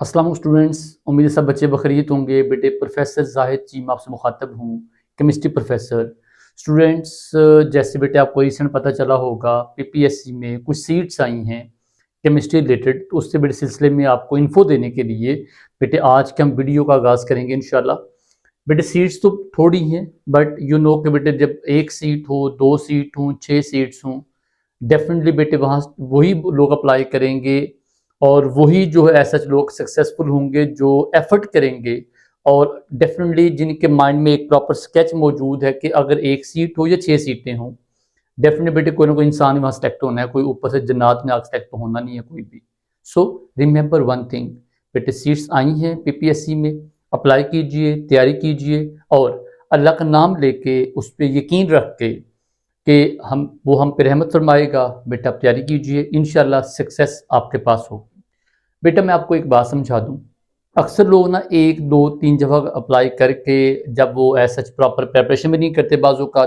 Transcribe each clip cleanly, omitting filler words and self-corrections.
अस्सलाम स्टूडेंट्स, उम्मीद है सब बच्चे बखैरियत होंगे। बेटे प्रोफेसर जाहिद चीम आपसे मुखातब हूँ, केमिस्ट्री प्रोफेसर। स्टूडेंट्स, जैसे बेटे आपको रिसेंट पता चला होगा पीपीएससी में कुछ सीट्स आई हैं केमिस्ट्री रिलेटेड, तो उससे बेटे सिलसिले में आपको इन्फो देने के लिए बेटे आज के हम वीडियो का आगाज़ करेंगे इंशाल्लाह। बेटे सीट्स तो थोड़ी हैं, बट यू नो कि बेटे जब एक सीट हो, दो सीट हों, 6 सीट्स हों, डेफिनेटली बेटे वहाँ वही लोग अप्लाई करेंगे और वही जो है ऐसा लोग सक्सेसफुल होंगे जो एफर्ट करेंगे। और डेफिनेटली जिनके माइंड में एक प्रॉपर स्केच मौजूद है कि अगर एक सीट हो या 6 सीटें हों, डेफिनेटली बेटे कोई ना कोई इंसान वहाँ सेलेक्ट होना है, कोई ऊपर से जन्नत में आकर सेलेक्ट तो होना नहीं है कोई भी। सो रिमेंबर वन थिंग, बेटे सीट्स आई हैं पीपीएससी में, अप्लाई कीजिए, तैयारी कीजिए और अल्लाह का नाम लेके उस पर यकीन रख के कि हम पे रहमत फरमाएगा। बेटा आप तैयारी कीजिए, इंशाल्लाह सक्सेस आपके पास होगी। बेटा मैं आपको एक बात समझा दूं, अक्सर लोग ना एक दो तीन जगह अप्लाई करके जब वो ऐसा प्रॉपर प्रिपरेशन भी नहीं करते बाजू का,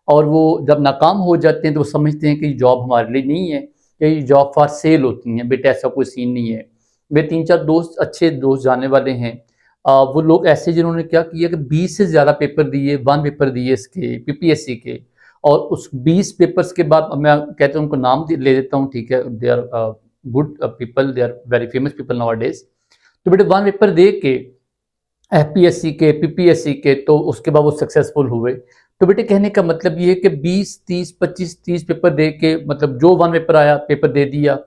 और वो जब नाकाम हो जाते हैं तो वो समझते हैं कि जॉब हमारे लिए नहीं है, कि ये जॉब फॉर सेल होती हैं। बेटा ऐसा कोई सीन नहीं है। मेरे 3-4 दोस्त, अच्छे दोस्त जाने वाले हैं, वो लोग ऐसे जिन्होंने क्या किया कि 20 से ज़्यादा पेपर दिए, 1 पेपर दिए इसके पीपीएससी के, और उस 20 पेपर्स के बाद मैं कहता हूँ उनको नाम ले देता हूँ, ठीक है, they are good people, they are very famous people nowadays. तो बेटे 1 पेपर दे के एफपीएससी के, पीपीएससी के, तो उसके बाद वो सक्सेसफुल हुए। तो बेटे कहने का मतलब ये है कि 20, 30, 25, 30 पेपर दे के, मतलब जो 1 पेपर आया पेपर दे दिया,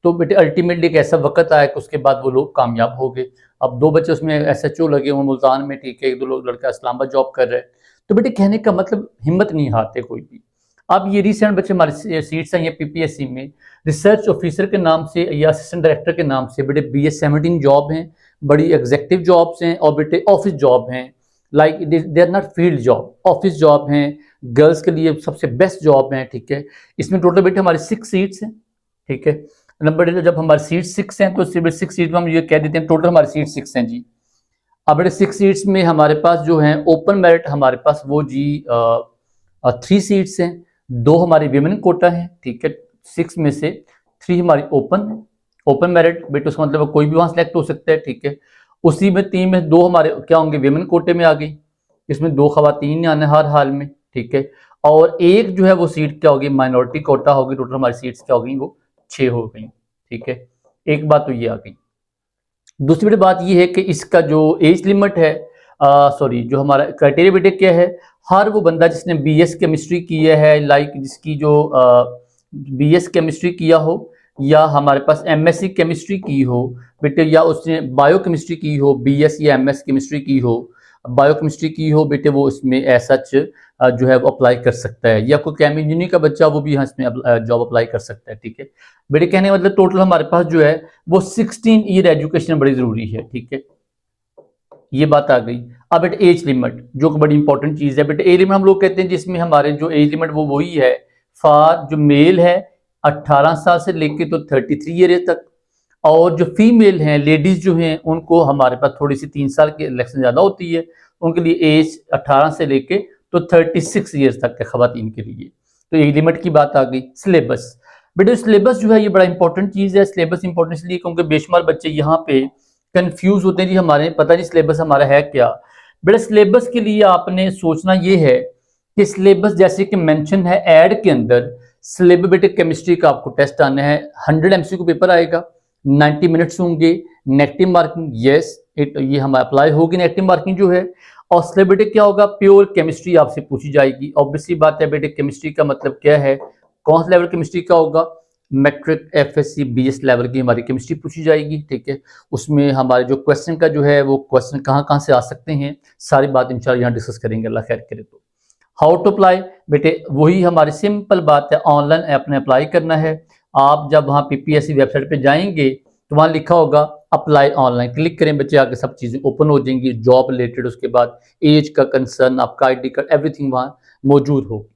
तो बेटे अल्टीमेटली एक ऐसा वक्त आया कि उसके बाद वो लोग कामयाब हो गए। अब 2 बच्चे उसमें एसएचओ लगे हुए मुल्तान में, ठीक है, 1-2 लोग लड़का इस्लामाबाद जॉब कर रहे हैं। तो बेटे कहने का मतलब हिम्मत नहीं हारते कोई भी। अब ये रिसेंट बच्चे हमारे सीट्स आई हैं पीपीएससी में, रिसर्च ऑफिसर के नाम से या असिस्टेंट डायरेक्टर के नाम से। बेटे BS-17 जॉब हैं, बड़ी एग्जेक्टिव जॉब्स हैं, और बेटे ऑफिस जॉब हैं। Like they are not field job, office job हैं, गर्ल्स के लिए सबसे बेस्ट जॉब हैं, ठीक है। इसमें टोटल बेटे हमारी 6 सीट्स हैं, ठीक है। नंबर जब हमारी सीट 6 हैं तो 6 सीट में हम ये कह देते हैं टोटल हमारी सीट 6 हैं जी। अब बेटे 6 सीट्स में हमारे पास जो है ओपन मेरिट हमारे पास वो जी 3 सीट्स हैं, 2 हमारी विमेन कोटा हैं, ठीक है। 6 में से 3 हमारी ओपन मेरिट, बेटे उसका मतलब कोई भी वहां सेलेक्ट हो सकता है, ठीक है। उसी में 3 में 2 हमारे क्या होंगे, विमेन कोटे में आ गई। इसमें 2 खवातीन आने हर हाल में, ठीक है। और एक जो है वो सीट क्या होगी, माइनॉरिटी कोटा होगी। टोटल हमारी सीट्स क्या होगी, वो 6 हो गई, ठीक है। एक बात तो ये आ गई। दूसरी बड़ी बात ये है कि इसका जो एज लिमिट है, सॉरी, जो हमारा क्राइटेरिया बेटे क्या है, हर वो बंदा जिसने बीएस केमिस्ट्री किया है, लाइक जिसकी जो बीएस केमिस्ट्री किया हो, या हमारे पास एमएससी केमिस्ट्री की हो बेटे, या उसने बायो केमिस्ट्री की हो, बीएस या एमएस केमिस्ट्री की हो, बायो केमिस्ट्री की हो बेटे, वो इसमें ऐसा जो है वो अप्लाई कर सकता है। या कोई केम इंजीनियरिंग का बच्चा, वो भी यहाँ इसमें जॉब अप्लाई कर सकता है, ठीक है। बेटे कहने का मतलब टोटल हमारे पास जो है वो 16 ईयर एजुकेशन बड़ी जरूरी है, ठीक है। ये बात आ गई। अब बेटे एज लिमिट जो कि बड़ी इंपॉर्टेंट चीज है बेटे, एज लिमिट हम लोग कहते हैं जिसमें हमारे जो एज लिमिट वो वही है फॉर जो मेल है 18 साल से लेके तो 33 ईयर तक, और जो फीमेल हैं, लेडीज जो हैं, उनको हमारे पास थोड़ी सी 3 साल की इलेक्शन ज्यादा होती है, उनके लिए एज 18 से लेके तो 36 ईयर्स तक है खवातीन के लिए। तो एज लिमिट की बात आ गई। सिलेबस, बेटे सिलेबस जो है ये बड़ा इंपॉर्टेंट चीज है। सिलेबस इंपॉर्टेंट इसलिए क्योंकि बेशुमार बच्चे यहाँ पे कंफ्यूज होते हैं जी, हमारे पता नहीं सिलेबस हमारा है क्या। बेटा सिलेबस के लिए आपने सोचना ये है कि सिलेबस जैसे कि मेंशन है ऐड के अंदर, सिलेबस बेटे केमिस्ट्री का आपको टेस्ट आना है, 100 MCQ पेपर आएगा, 90 मिनट्स होंगे, नेगेटिव मार्किंग, यस ये हम अप्लाई होगी नेगेटिव मार्किंग जो है। और सिलेबस बेटे क्या होगा, प्योर केमिस्ट्री आपसे पूछी जाएगी। ऑब्वियसली बात है बेटे, केमिस्ट्री का मतलब क्या है, कौन सा लेवल केमिस्ट्री का होगा, मैट्रिक एफएससी बीएस लेवल की हमारी केमिस्ट्री पूछी जाएगी, ठीक है। उसमें हमारे जो क्वेश्चन का जो है वो क्वेश्चन कहाँ कहाँ से आ सकते हैं, सारी बात इंशाल्लाह यहाँ डिस्कस करेंगे, अल्लाह खैर करे तो। हाउ टू अप्लाई, बेटे वही हमारी सिंपल बात है, ऑनलाइन आपने अप्लाई करना है। आप जब वहाँ पीपीएससी वेबसाइट पे जाएंगे तो वहाँ लिखा होगा अप्लाई ऑनलाइन, क्लिक करें बच्चे, आगे सब चीज़ें ओपन हो जाएंगी, जॉब रिलेटेड, उसके बाद एज का कंसर्न, आपका ID कार्ड, एवरीथिंग वहाँ मौजूद होगी।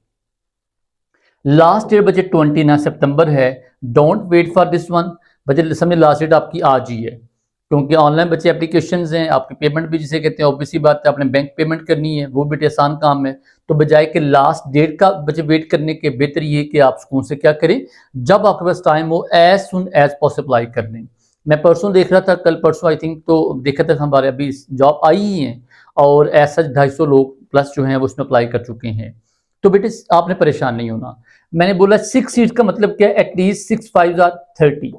लास्ट डेट बच्चे 29 सितंबर है। Don't wait for this one बच्चे, समझे लास्ट डेट आपकी आज ही है, क्योंकि ऑनलाइन बच्चे एप्लीकेशन हैं, आपकी पेमेंट भी जिसे कहते हैं, ऑब्वियसली बात है आपने बैंक पेमेंट करनी है, वो भी आसान काम है। तो बजाय के लास्ट डेट का बच्चे वेट करने के, बेहतर ये कि आप सुकून से क्या करें, जब आपके पास टाइम हो as soon as possible apply कर लें। मैं परसों देख रहा था, कल परसों आई थिंक, तो देखा था हमारे अभी जॉब आई ही है और ऐसा 250 लोग प्लस जो हैं वो उसमें अप्लाई कर चुके हैं। तो बेटे आपने परेशान नहीं होना। मैंने बोला 6 सीट का मतलब क्या है, एटलीस्ट 6 5 आर 30,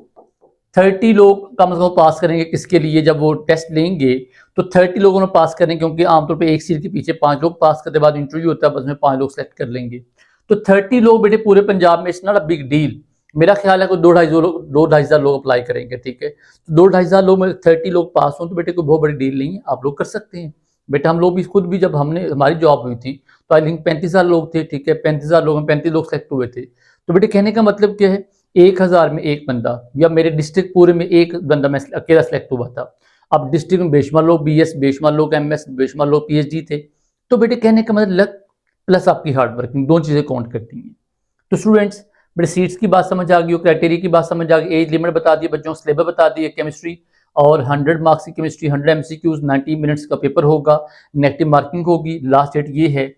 30 लोग कम से कम पास करेंगे। किसके लिए? जब वो टेस्ट लेंगे तो 30 लोगों ने पास करेंगे, क्योंकि आमतौर पे एक सीट के पीछे 5 लोग पास करने के बाद इंटरव्यू होता है, बस में 5 लोग सेलेक्ट कर लेंगे। तो 30 लोग बेटे पूरे पंजाब में, it's not a big deal. मेरा ख्याल है कोई 2-2.5 लोग अप्लाई करेंगे, ठीक है। तो 2-2.5 लोग में 30 लोग पास हों तो बेटे कोई बहुत बड़ी डील नहीं है, आप लोग कर सकते हैं। बेटा हम लोग भी खुद भी, जब हमने हमारी जॉब हुई थी तो आई थिंक 35,000 लोग थे, ठीक है। 35,000 लोगों में 35 लोग सेलेक्ट हुए थे। तो बेटे कहने का मतलब क्या है, 1000 में एक बंदा, या मेरे डिस्ट्रिक्ट पूरे में एक बंदा मैं अकेला सेलेक्ट हुआ था। अब डिस्ट्रिक्ट में बेशुमार लोग BS, बेशुमार लोग MS, बेशुमार लोग PhD थे। तो बेटे कहने का मतलब लक प्लस आपकी हार्ड वर्किंग, दोनों चीजें काउंट करती हैं। तो स्टूडेंट्स, मेरे सीट्स की बात समझ आ गई हो, क्राइटेरिया की बात समझ आ गई, एज लिमिट बता दी, बच्चों को सिलेबस बता दिए केमिस्ट्री, और 100 मार्क्स की केमिस्ट्री, 100 MCQs, 90 मिनट्स का पेपर होगा, नेगेटिव मार्किंग होगी, लास्ट डेट ये है।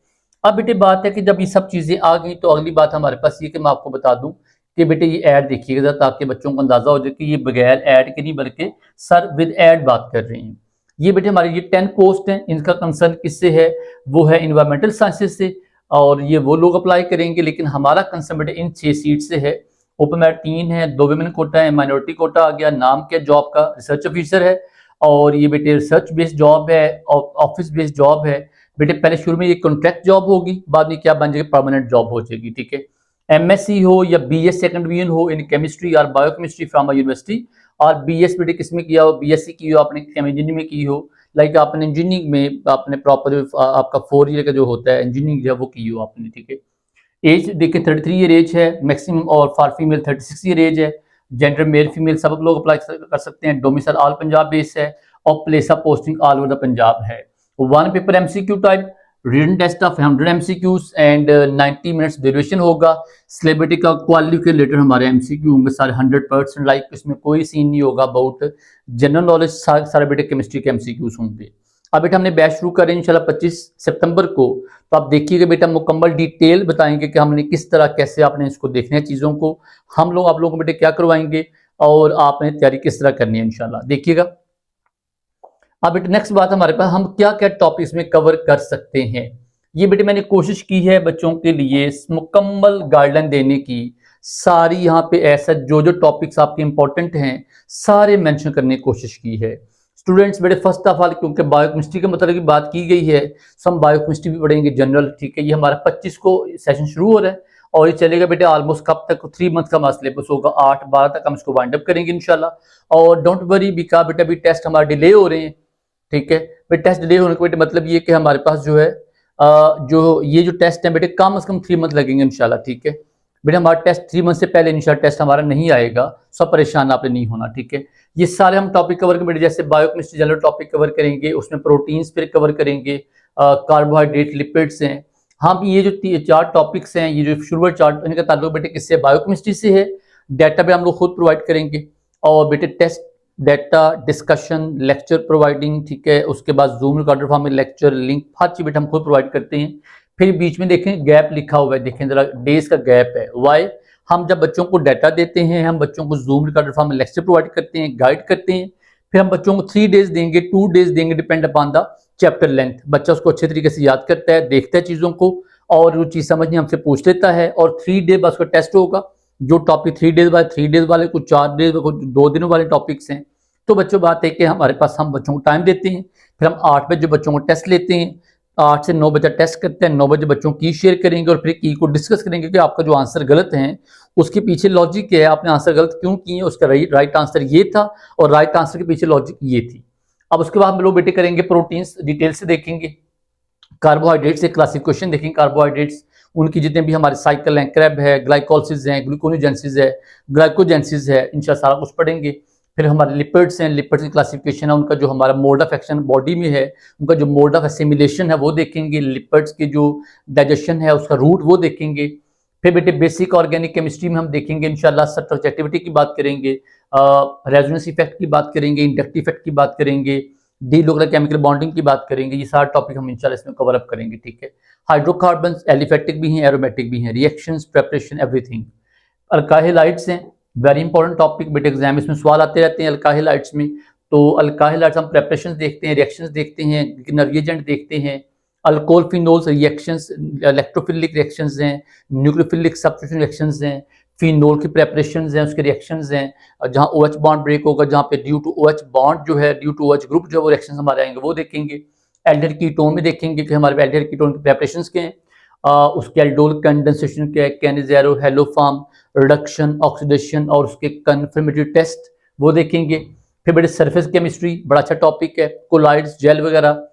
अब बेटे बात है कि जब ये सब चीजें आ गई तो अगली बात हमारे पास ये कि मैं आपको बता दूं कि बेटे ये ऐड देखिएगा ताकि बच्चों को अंदाजा हो जाए कि ये बगैर ऐड के नहीं बल्कि सर विद ऐड बात कर रहे हैं। ये बेटे हमारे ये 10 पोस्ट हैं, इनका कंसर्न किससे है? वो है इन्वायरमेंटल साइंसेज से, और ये वो लोग अप्लाई करेंगे। लेकिन हमारा कंसर्न बेटे इन 6 सीट से है। ओपन मेरिट 3 है, 2 वुमेन कोटा है, माइनॉरिटी कोटा आ गया। नाम क्या जॉब का? रिसर्च ऑफिसर है, और ये बेटे रिसर्च बेस्ड जॉब है, ऑफिस बेस्ड जॉब है। बेटे पहले शुरू में ये कॉन्ट्रैक्ट जॉब होगी, बाद में क्या बन जाएगी, परमानेंट जॉब हो जाएगी, ठीक है। MSc हो या BS सेकंड डिवीजन हो इन केमिस्ट्री और बायोकेमिस्ट्री फ्रॉम अ यूनिवर्सिटी, और BS बेटे किसमें किया हो, BSc की हो आपने केम इंजीनियरिंग में की हो, लाइक आपने इंजीनियरिंग में आपने प्रॉपर आपका 4 ईयर का जो होता है इंजीनियरिंग जो है वो की हो आपने, ठीक है। एज देखिए 33 ईयर एज है मैक्सिमम, और फॉर फीमेल 36 ईयर एज है। जेंडर मेल फीमेल सब लोग अप्लाई कर सकते हैं। डोमिसाइल ऑल पंजाब बेस है, और place of posting all over the Punjab है। 1 paper MCQ type, written test of 100 MCQs and 90 minutes duration होगा। सिलेबस का क्वालिटी के रिलेटेड हमारे MCQ होंगे सारे 100%, लाइक इसमें कोई सीन नहीं होगा अबाउट जनरल नॉलेज, सारे बेटे केमिस्ट्री के MCQs होंगे। अब बेटा हमने बैच शुरू करें इंशाल्लाह 25 सितंबर को, तो आप देखिएगा बेटा मुकम्मल डिटेल बताएंगे कि हमने किस तरह कैसे आपने इसको देखना है चीज़ों को, हम लोग आप लोगों को बेटे क्या करवाएंगे और आपने तैयारी किस तरह करनी है इंशाल्लाह, देखिएगा। अब बेटे नेक्स्ट बात हमारे पास, हम क्या क्या टॉपिक्स में कवर कर सकते हैं। ये बेटे मैंने कोशिश की है बच्चों के लिए मुकम्मल गाइडलाइन देने की, सारी यहाँ पे ऐसा जो जो टॉपिक्स आपके इंपॉर्टेंट हैं सारे मेंशन करने की कोशिश की है। स्टूडेंट्स बेटे फर्स्ट ऑफ ऑल क्योंकि बायोकेमिस्ट्री के मतलब की बात की गई है, सो हम बायोकेमिस्ट्री भी पढ़ेंगे जनरल, ठीक है। ये हमारा 25 को सेशन शुरू हो रहा है और ये चलेगा बेटे ऑलमोस्ट कब तक, 3 मंथ का हमारा सिलेबस होगा, 8-12 तक हम इसको वाइंड अप करेंगे इंशाल्लाह। और डोंट वरी बिका बेटा अभी टेस्ट हमारे डिले हो रहे हैं, ठीक है। बेटे टेस्ट डिले होने का बेटे मतलब ये कि हमारे पास जो है जो ये जो टेस्ट है बेटे कम से कम 3 मंथ लगेंगे इंशाल्लाह, ठीक है। बेटे हमारा टेस्ट 3 मंथ से पहले इंशाल्लाह टेस्ट हमारा नहीं आएगा, सब परेशान आपने नहीं होना, ठीक है। ये सारे हम टॉपिक कवर करेंगे बेटे, जैसे बायोकेमिस्ट्री जनरल टॉपिक कवर करेंगे, उसमें प्रोटीन्स फिर कवर करेंगे, कार्बोहाइड्रेट, लिपिड्स हैं। हम ये जो 4 टॉपिक्स हैं, ये जो शुरुआत 4 इनका ताल्लुक बेटे किससे, बायोकेमिस्ट्री से है। डाटा भी हम लोग खुद प्रोवाइड करेंगे, और बेटे test data discussion lecture providing, ठीक है। उसके बाद जूम रिकॉर्डर फॉर्म में लेक्चर लिंक हर चीज बेटा हम खुद प्रोवाइड करते हैं। फिर बीच में देखें गैप लिखा हुआ है, देखें जरा डेज का गैप है, वाई हम जब बच्चों को डाटा देते हैं, हम बच्चों को जूम रिकॉर्डर फॉर्म में लेक्चर प्रोवाइड करते हैं, गाइड करते हैं। फिर हम बच्चों को 3 डेज देंगे, 2 डेज देंगे, depend upon the chapter length. बच्चा उसको अच्छे तरीके से याद करता है, देखता है चीजों को, और वो चीज समझनी हमसे पूछ लेता है। और 3 डे बाद उसका टेस्ट होगा, जो टॉपिक 3 डेज वाले, 3 डेज वाले, कुछ 4 डेज, कुछ 2 दिनों वाले टॉपिक्स हैं। तो बच्चों बात है कि हमारे पास हम बच्चों को टाइम देते हैं, फिर हम 8 बजे बच्चों को टेस्ट लेते हैं, 8 से 9 बजे टेस्ट करते हैं, 9 बजे बच्चों की शेयर करेंगे और फिर की को डिस्कस करेंगे कि आपका जो आंसर गलत है उसके पीछे लॉजिक क्या है, आपने आंसर गलत क्यों किए, उसका राइट आंसर ये था और राइट आंसर के पीछे लॉजिक ये थी। अब उसके बाद हम लोग बेटे करेंगे प्रोटीन्स, डिटेल से देखेंगे। कार्बोहाइड्रेट्स से क्लासिफिकेशन देखेंगे, कार्बोहाइड्रेट्स उनकी जितने भी हमारे साइकिल हैं, क्रैब है, ग्लाइकोलिसिस है, ग्लूकोनोजेंसिस है, ग्लाइकोजेंसिस है, इंशाल्लाह सारा कुछ पढ़ेंगे। फिर हमारे लिपिड्स हैं, लिपिड्स की क्लासिफिकेशन है, उनका जो हमारा मोड ऑफ एक्शन बॉडी में है, उनका जो मोड ऑफ एसिमिलेशन है वो देखेंगे। लिपिड्स की जो डाइजेशन है उसका रूट वो देखेंगे। फिर बेटे बेसिक ऑर्गेनिक केमिस्ट्री में हम देखेंगे इंशाल्लाह सब्ट्रैक्टिविटी की बात करेंगे, रेजोनेंस इफेक्ट की बात करेंगे, इंडक्टिव इफेक्ट की बात करेंगे, डी लोकल केमिकल बॉन्डिंग की बात करेंगे। ये सारा टॉपिक हम इंशाल्लाह इसमें कवर अप करेंगे, ठीक है। हाइड्रोकार्बन एलिफेटिक भी हैं, एरोमेटिक भी हैं, रिएक्शंस, प्रेपरेशन, एवरीथिंग। अल्काइलाइड्स हैं, वेरी इंपॉर्टेंट टॉपिक बेटे, एग्जाम में सवाल आते रहते हैं अल्काइल हाइड्स में। तो अल्काइल हाइड्स हम प्रेपरेशंस देखते हैं, रिएक्शंस देखते हैं, रिएजेंट देखते हैं, alcohol phenols reactions, electrophilic reactions हैं, न्यूक्लियोफिलिक सब्स्टिट्यूशन रिएक्शंस हैं, फिनोल की प्रेपरेशंस हैं, उसके रिएक्शंस हैं, जहां OH बॉन्ड ब्रेक होगा, जहां पे ड्यू टू OH बॉन्ड जो है, ड्यू टू OH ग्रुप जो है वो रिएक्शंस हमारे आएंगे वो देखेंगे। एल्डिहाइड कीटोन में देखेंगे कि हमारे एल्डिहाइड कीटोन की प्रेपरेशंस क्या हैं, उसके एल्डोल कंडेंसेशन क्या है, कैनिज़ेरो, हेलोफार्म, रिडक्शन, ऑक्सीडेशन और उसके कन्फर्मेटरी टेस्ट वो देखेंगे। फिर बड़े सरफेस केमिस्ट्री बड़ा अच्छा टॉपिक है, कोलाइड्स, जेल वगैरह,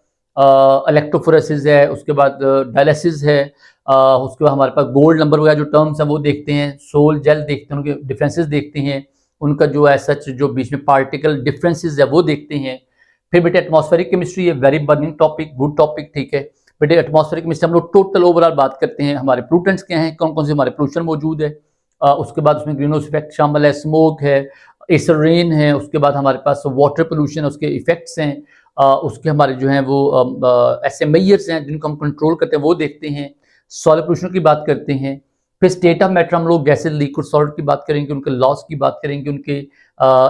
इलेक्ट्रोफोरेसिस है, उसके बाद डायलिसिस है, उसके बाद हमारे पास गोल्ड नंबर वगैरह जो टर्म्स हैं वो देखते हैं, सोल जेल देखते हैं, उनके डिफरेंसेस देखते हैं, उनका जो ऐसा जो बीच में पार्टिकल डिफरेंसेस है वो देखते हैं। फिर बेटे एटमॉस्फेरिक केमिस्ट्री है, very burning topic, good topic, ठीक है बेटे। एटमॉस्फेरिक केमिस्ट्री हम लोग टोटल ओवरऑल बात करते हैं, हमारे पोल्यूटेंट्स क्या हैं, कौन कौन से हमारे पोल्यूशन मौजूद है, उसके बाद उसमें ग्रीन हाउस इफेक्ट शामिल है, स्मोक है, एसिड रेन है, उसके बाद हमारे पास वाटर पोल्यूशन उसके इफेक्ट्स हैं, उसके हमारे जो हैं वो ऐसे मेजर्स हैं जिनको हम कंट्रोल करते हैं वो देखते हैं, सॉइल पोल्यूशन की बात करते हैं। फिर स्टेट ऑफ मैटर हम लोग गैसेज, लिक्विड, सॉलिड की बात करेंगे, उनके लॉस की बात करेंगे, उनके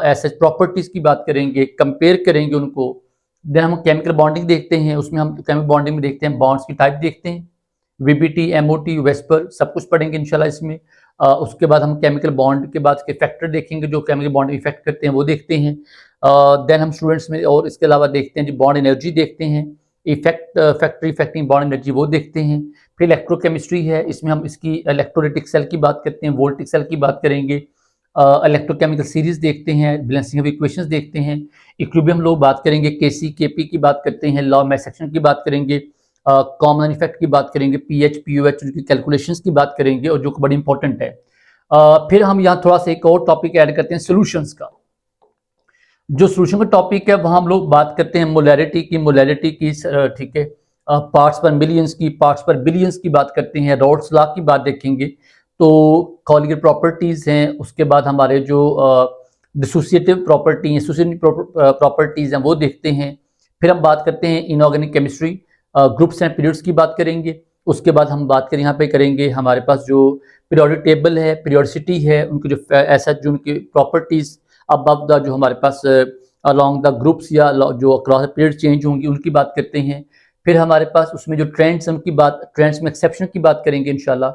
ऐसे प्रॉपर्टीज़ की बात करेंगे, कंपेयर करेंगे उनको। देन हम केमिकल बॉन्डिंग देखते हैं, उसमें हम केमिकल बॉन्डिंग में देखते हैं बॉन्ड्स की टाइप देखते हैं, VBT, MOT, वेस्पर सब कुछ पढ़ेंगे इंशाल्लाह इसमें। उसके बाद हम केमिकल बॉन्ड के बाद के फैक्टर देखेंगे जो केमिकल बॉन्ड इफेक्ट करते हैं वो देखते हैं। देन हम स्टूडेंट्स में और इसके अलावा देखते हैं जी बॉन्ड एनर्जी देखते हैं, effect factor affecting bond energy वो देखते हैं। फिर इलेक्ट्रोकेमिस्ट्री है, इसमें हम इसकी इलेक्ट्रोलिटिक सेल की बात करते हैं, वोल्टिक सेल की बात करेंगे, इलेक्ट्रोकेमिकल सीरीज देखते हैं, बैलेंसिंग ऑफ इक्वेशंस देखते हैं, इक्विलिब्रियम लोग बात करेंगे, KC KP की बात करते हैं, लॉ मैस सेक्शन की बात करेंगे, कॉमन इफेक्ट की बात करेंगे, PH POH उनकी कैलकुलेशंस की बात करेंगे और जो बड़ी इंपॉर्टेंट है। फिर हम यहाँ थोड़ा सा एक और टॉपिक ऐड करते हैं सॉल्यूशंस का। जो सॉल्यूशन का टॉपिक है वहाँ हम लोग बात करते हैं मोलैरिटी की, ठीक है, पार्ट्स पर मिलियंस की, पार्ट्स पर बिलियंस की बात करते हैं, रॉल्स लॉ की बात देखेंगे, तो कॉलिगेट प्रॉपर्टीज़ हैं, उसके बाद हमारे जो डिसोसिएटिव प्रॉपर्टी हैं, प्रॉपर्टीज़ हैं वो देखते हैं। फिर हम बात करते हैं inorganic chemistry, groups and periods की बात करेंगे। उसके बाद हम बात करें यहाँ पे करेंगे हमारे पास जो पीरियोडिक टेबल है, पीरियोडिसिटी है, उनकी जो ऐसा जो उनकी प्रॉपर्टीज़ अबव द जो हमारे पास अलॉन्ग द ग्रुप्स या जो अक्रॉस पीरियड चेंज होंगी उनकी बात करते हैं। फिर हमारे पास उसमें जो ट्रेंड्स हैं उनकी बात, ट्रेंड्स में एक्सेप्शन की बात करेंगे इंशाल्लाह।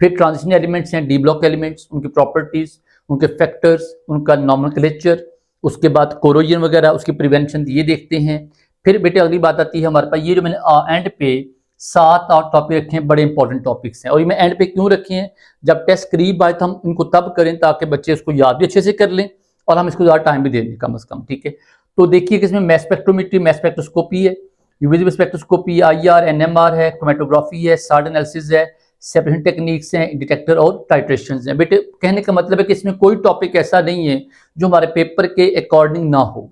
फिर ट्रांजिशन एलिमेंट्स हैं, डी ब्लॉक एलिमेंट्स, उनकी प्रॉपर्टीज़, उनके फैक्टर्स, उनका नॉमेनक्लेचर, उसके बाद कोरोजन वगैरह, उसकी प्रिवेंशन, ये देखते हैं। फिर बेटे अगली बात आती है हमारे पास, ये जो मैंने एंड पे 7-8 टॉपिक रखे हैं, बड़े इंपॉर्टेंट टॉपिक्स हैं। और ये मैं एंड पे क्यों रखे हैं, जब टेस्ट करीब आए तो हम इनको तब करें ताकि बच्चे इसको याद भी अच्छे से कर लें और हम इसको ज़्यादा टाइम भी दे दें कम से कम, ठीक है। तो देखिए कि इसमें मैस स्पेक्ट्रोमेट्री, मैस स्पेक्ट्रोस्कोपी है, यूवी स्पेक्ट्रोस्कोपी, IR NMR है, क्रोमेटोग्राफी है, साल्ट एनालिसिस है, सेपरेशन टेक्निक्स हैं, डिटेक्टर और टाइट्रेशंस हैं। बेटे कहने का मतलब है कि इसमें कोई टॉपिक ऐसा नहीं है जो हमारे पेपर के अकॉर्डिंग ना हो।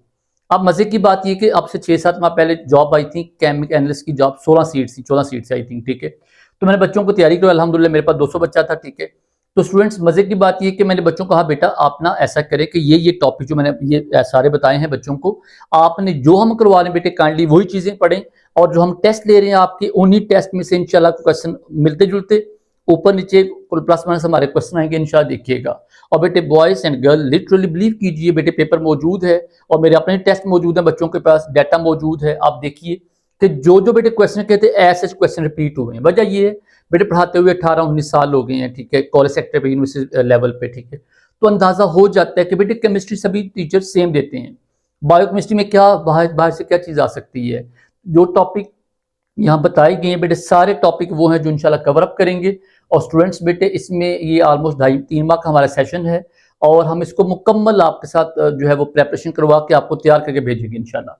अब मजे की बात ये कि अब से 6-7 माह पहले जॉब आई थी, केमिक एनालिस्ट की जॉब, 16 सीट्स थी, 14 सीट्स आई थिंक, ठीक है। तो मैंने बच्चों को तैयारी करी, अल्हम्दुलिल्लाह मेरे पास 200 बच्चा था, ठीक है। तो स्टूडेंट्स मजे की बात ये कि मैंने बच्चों को कहा बेटा आप ना ऐसा करें कि ये टॉपिक जो मैंने ये सारे बताए हैं बच्चों को, आपने जो हम करवा रहे हैं बेटे काइंडली वही चीजें पढ़ें, और जो हम टेस्ट ले रहे हैं आपके उन्हीं टेस्ट में से इंशाल्लाह क्वेश्चन मिलते जुलते ऊपर नीचे कुल प्लस माइनस हमारे क्वेश्चन आएंगे इंशाल्लाह, देखिएगा। और बेटे boys and girl literally believe कीजिए, बेटे पेपर मौजूद है और मेरे अपने टेस्ट मौजूद है, बच्चों के पास डाटा मौजूद है। आप देखिए कि जो जो बेटे क्वेश्चन कहते हैं ऐसे क्वेश्चन रिपीट हुए हैं। वजह ये है बेटे पढ़ाते हुए 18-19 साल हो गए हैं, ठीक है, कॉलेज सेक्टर पे, यूनिवर्सिटी लेवल पे, ठीक है। तो अंदाजा हो जाता है कि बेटे केमिस्ट्री सभी टीचर सेम देते हैं, बायोकेमिस्ट्री में क्या बाहर से क्या चीज़ आ सकती है। जो टॉपिक यहाँ बताए गए हैं बेटे सारे टॉपिक वो हैं जो इंशाल्लाह कवर अप करेंगे। और स्टूडेंट्स बेटे इसमें ये ऑलमोस्ट 2.5-3 माह का हमारा सेशन है और हम इसको मुकम्मल आपके साथ जो है वो प्रेपरेशन करवा के आपको तैयार करके भेजेंगे इंशाल्लाह।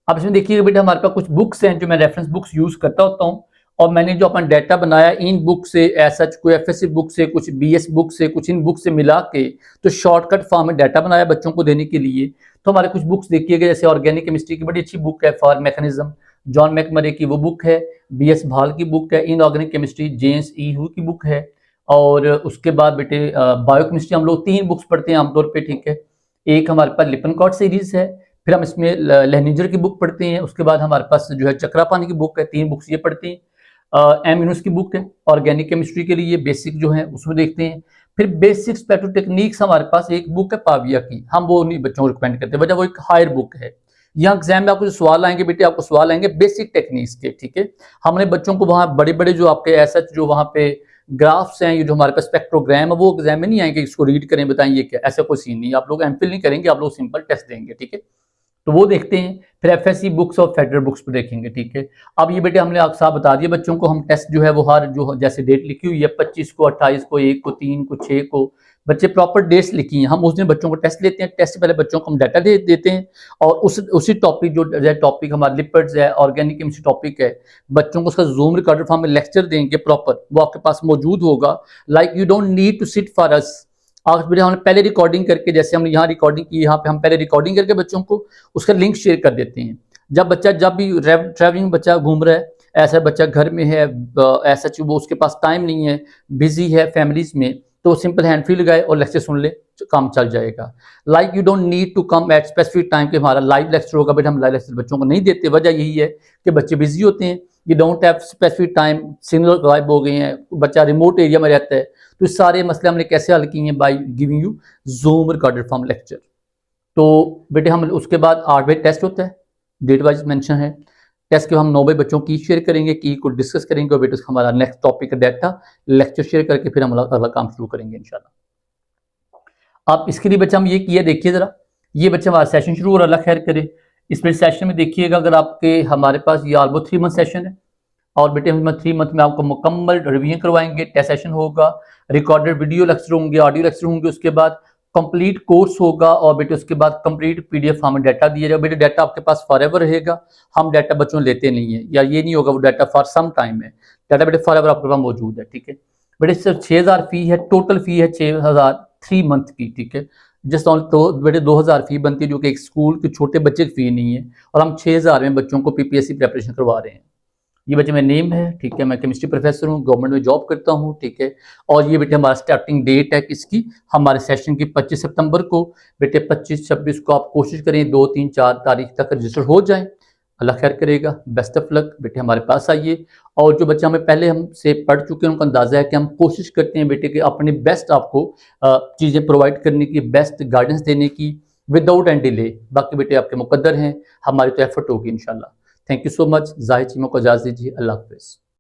अब इसमें देखिएगा बेटा हमारे पास कुछ बुक्स हैं जो मैं रेफरेंस बुक्स यूज करता होता हूँ, और मैंने जो अपना डाटा बनाया इन बुक से, ऐसा कोई FSC बुक से, कुछ BS बुक से, कुछ इन बुक से मिला के तो शॉर्टकट फॉर्म में डाटा बनाया बच्चों को देने के लिए। तो हमारे कुछ बुक्स देखिएगा, जैसे ऑर्गेनिक केमिस्ट्री की बड़ी अच्छी बुक है, फॉर मैकेनिज्म, जॉन मैकमरे की वो बुक है, BS भाल की बुक है, इनऑर्गेनिक केमिस्ट्री जेम्स E हू की बुक है। और उसके बाद बेटे बायोकेमिस्ट्री हम लोग 3 बुक्स पढ़ते हैं आमतौर पर, ठीक है। एक हमारे पास लिपनकॉट सीरीज है, फिर हम इसमें लेहनिजर की बुक पढ़ते हैं, उसके बाद हमारे पास जो है चक्रापानी की बुक है, 3 बुक्स ये पढ़ते हैं। M यूनुस की बुक है ऑर्गेनिक केमिस्ट्री के लिए बेसिक जो है उसमें देखते हैं। फिर बेसिक स्पेक्ट्रो टेक्निक्स हमारे पास एक बुक है पाविया की, हम वो नहीं बच्चों को रिकमेंड करते, वजह वो एक हायर बुक है। यहाँ एग्जाम में आपको जो सवाल आएंगे बेटे, आपको सवाल आएंगे बेसिक टेक्निक्स के, ठीक है। हमने बच्चों को वहाँ बड़े बड़े जो आपके ऐसा जो वहाँ पे ग्राफ्स हैं, ये जो हमारे पास स्पेक्ट्रोग्राम है, वो एग्जाम में नहीं आएंगे इसको रीड करें बताएं ये क्या, ऐसा कोई सीन नहीं, आप लोग एमफिल नहीं करेंगे, आप लोग सिंपल टेस्ट देंगे, ठीक है। तो वो देखते हैं। फिर एफएससी बुक्स और फेडरल बुक्स पे देखेंगे, ठीक है। अब ये बेटे हमने आपको साफ बता दिया बच्चों को, हम टेस्ट जो है वो हर जो जैसे डेट लिखी हुई है 25 को, 28 को, 1 को, 3 को, 6 को, बच्चे प्रॉपर डेट्स लिखी हैं, हम उस दिन बच्चों को टेस्ट लेते हैं। टेस्ट से पहले बच्चों को हम डाटा दे देते हैं और उसी टॉपिक जो टॉपिक हमारा लिपिड्स है, ऑर्गेनिक केमिस्ट्री टॉपिक है, बच्चों को उसका जूम रिकॉर्डेड फॉर्म में लेक्चर देंगे प्रॉपर, वो आपके पास मौजूद होगा। Like you don't need to sit for us, आज बेटे हमने पहले रिकॉर्डिंग करके, जैसे हमने यहाँ रिकॉर्डिंग की, यहाँ पे हम पहले रिकॉर्डिंग करके बच्चों को उसका लिंक शेयर कर देते हैं। जब भी ट्रैवलिंग बच्चा घूम रहा है, ऐसा बच्चा घर में है, ऐसा वो उसके पास टाइम नहीं है, बिजी है फैमिलीज में, तो सिंपल हैंड फ्री लगाए और लेक्चर सुन ले, काम चल जाएगा। Like you don't need to come at specific time कि हमारा लाइव लेक्चर होगा, बट हम लाइव लेक्चर बच्चों को नहीं देते। वजह यही है कि बच्चे बिजी होते हैं, ये don't have specific time, signal गायब हो गए हैं, बच्चा रिमोट एरिया में रहता है। तो इस सारे मसले हमने कैसे हल किए हैं, by giving you zoom recorded from lecture. तो बेटे हम उसके बाद 8 बजे टेस्ट होता है, डेट वाइज मेंशन है। टेस्ट के हम 9 बजे बच्चों की शेयर करेंगे, की को डिस्कस करेंगे और बेटे हमारा next topic data lecture share करके फिर हम अगला काम शुरू करेंगे इंशाल्लाह। आप इसके लिए बच्चा हम ये किया, देखिए जरा, ये बच्चा हमारा सेशन शुरू हो रहा, अल्लाह खैर करे। इसमें सेशन में देखिएगा, अगर आपके हमारे पास ये ऑलमोस्ट 3 मंथ सेशन है और बेटे हम 3 मंथ में आपको मुकम्मल रिवीजन करवाएंगे, टेस्ट सेशन होगा, रिकॉर्डेड वीडियो लेक्चर होंगे, ऑडियो लेक्चर होंगे, उसके बाद कंप्लीट कोर्स होगा और बेटे उसके बाद कंप्लीट पीडीएफ हमें डाटा दिया जाएगा। बेटे डाटा आपके पास फॉरएवर रहेगा, हम डाटा बच्चों लेते नहीं है, या ये नहीं होगा वो डाटा फॉर सम टाइम है, डाटा बेटे फॉरएवर आपके पास मौजूद है, ठीक है। बेटे सिर्फ 6000 फी है, टोटल फी है 6000 3 मंथ की, ठीक है। जस्ट ऑन तो बेटे 2000 फी बनती है, जो कि एक स्कूल के छोटे बच्चे की फी नहीं है, और हम 6000 में बच्चों को पीपीएससी प्रिपरेशन करवा रहे हैं। ये बच्चे मेरा नेम है, ठीक है, मैं केमिस्ट्री प्रोफेसर हूँ, गवर्नमेंट में जॉब करता हूँ, ठीक है। और ये बेटे हमारा स्टार्टिंग डेट है किसकी, हमारे सेशन की 25 सितंबर को। बेटे 25-26 को आप कोशिश करें 2, 3, 4 तारीख तक रजिस्टर हो जाएं, अल्लाह खैर करेगा। बेस्ट ऑफ लक बेटे, हमारे पास आइए। और जो बच्चे हमें पहले हमसे पढ़ चुके हैं उनका अंदाजा है कि हम कोशिश करते हैं बेटे कि अपनी बेस्ट आपको चीज़ें प्रोवाइड करने की, बेस्ट गाइडेंस देने की, विदाउट एंड डिले। बाकी बेटे आपके मुकद्दर हैं, हमारी तो एफर्ट होगी इंशाल्लाह। Thank you so much. Zahid Cheema को इजाज़त दीजिए, अल्लाह हाफिज़।